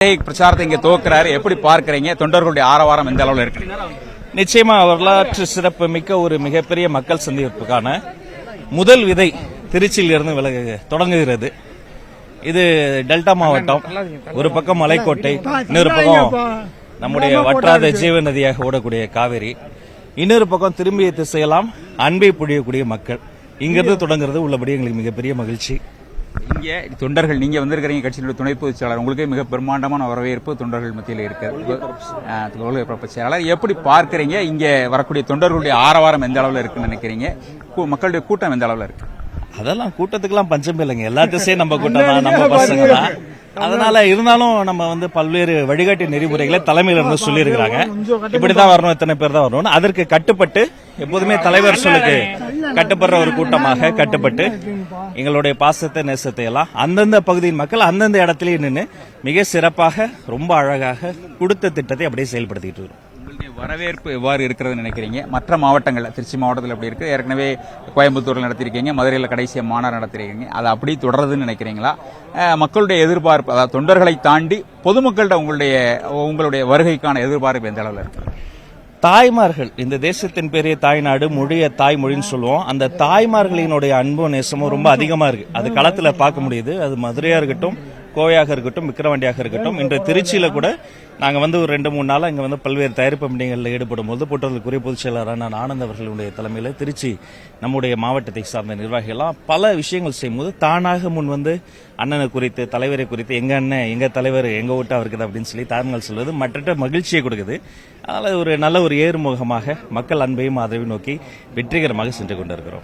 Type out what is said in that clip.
பிரச்சாரத்தை இங்க துவக்கிறாரு. எப்படி பார்க்கறீங்க? தொண்டர்களுடைய ஆரவாரம் எந்த அளவுல இருக்கு? நிச்சயமா வரலாற்று சிறப்பு மிக்க ஒரு மிகப்பெரிய மக்கள் சந்திப்புக்கான முதல் விதை திருச்சியில் இருந்து தொடங்குகிறது. இது டெல்டா மாவட்டம். ஒரு பக்கம் மலைக்கோட்டை, இன்னொரு பக்கம் நம்முடைய வற்றாத ஜீவ நதியாக ஓடக்கூடிய காவிரி, இன்னொரு பக்கம் திரும்பிய திசையெல்லாம் அன்பை பொழியக்கூடிய மக்கள். இங்கிருந்து தொடங்குறது உள்ளபடி எங்களுக்கு மிகப்பெரிய மகிழ்ச்சி. இங்கே தொண்டர்கள், நீங்க வந்திருக்கிறீங்க, கட்சியினுடைய துணை பொதுச் செயலாளர், உங்களுக்கு மிக பிரம்மாண்டமான வரவேற்பு தொண்டர்கள் மத்தியில் இருக்கிறது. செயலாளர், எப்படி பார்க்கறீங்க? இங்க வரக்கூடிய தொண்டர்களுடைய ஆரவாரம் எந்த அளவுல இருக்குன்னு நினைக்கிறீங்க? மக்களுடைய கூட்டம் எந்த அளவுல இருக்கு? அதெல்லாம் கூட்டத்துக்கெல்லாம் பஞ்சமே இல்லைங்க. எல்லாத்தையும் நம்ம கூட்டம் தான், நம்ம பசங்க தான். அதனால இருந்தாலும் நம்ம பல்வேறு வழிகாட்டி நெறிமுறைகளை தலைமையில இருந்து சொல்லி இருக்கிறாங்க. இப்படிதான் வரணும், இத்தனை பேர் தான் வரணும். அதற்கு கட்டுப்பட்டு எப்போதுமே தலைவர் சொல்லுக்கு கட்டுப்படுற ஒரு கூட்டமாக கட்டுப்பட்டு எங்களுடைய பாசத்தை நேசத்தை எல்லாம் அந்தந்த பகுதியின் மக்கள் அந்தந்த இடத்திலேயே நின்று மிக சிறப்பாக ரொம்ப அழகாக கொடுத்த திட்டத்தை அப்படியே செயல்படுத்திட்டு இருக்கோம். வரவேற்பு எவ்வாறு இருக்கிறது நினைக்கிறீங்க? மற்ற மாவட்டங்கள், திருச்சி மாவட்டத்தில் எப்படி இருக்கு? ஏற்கனவே கோயம்புத்தூர்ல நடத்திருக்கீங்க, மதுரையில் கடைசியாக மாநாடு நடத்திருக்கீங்க. அது அப்படி தொடருதுன்னு நினைக்கிறீங்களா? மக்களுடைய எதிர்பார்ப்பு, அதாவது தொண்டர்களை தாண்டி பொதுமக்கள்கிட்ட உங்களுடைய வருகைக்கான எதிர்பார்ப்பு எந்த அளவில் இருக்கு? தாய்மார்கள், இந்த தேசத்தின் பெரிய தாய்நாடு, மொழிய தாய்மொழின்னு சொல்லுவோம். அந்த தாய்மார்களினுடைய அன்பும் நேசமும் ரொம்ப அதிகமா இருக்கு. அது களத்துல பார்க்க முடியுது. அது மதுரையா இருக்கட்டும், கோவையாக இருக்கட்டும், விக்கிரவாண்டியாக இருக்கட்டும். இன்று திருச்சியில கூட நாங்க ஒரு 2-3 நாளா இங்க பல்வேறு தயாரிப்பு பணிகளில் ஈடுபடும் போது போட்டதற்குரிய பொதுச் செயலரான ஆனந்த் அவர்களுடைய தலைமையில் திருச்சி நம்முடைய மாவட்டத்தை சார்ந்த நிர்வாகிகளாம் பல விஷயங்கள் செய்யும்போது தானாக முன் அண்ணனை குறித்து, தலைவரை குறித்து, எங்க அண்ணன், எங்க தலைவர், எங்க ஓட்டு அவருக்கு அப்படின்னு சொல்லி தாய்மார்கள் சொல்வது மற்ற மகிழ்ச்சியை கொடுக்குது. அதனால ஒரு நல்ல ஒரு ஏறுமுகமாக மக்கள் அன்பையும் ஆதரவையும் நோக்கி வெற்றிகரமாக சென்று கொண்டிருக்கிறோம்.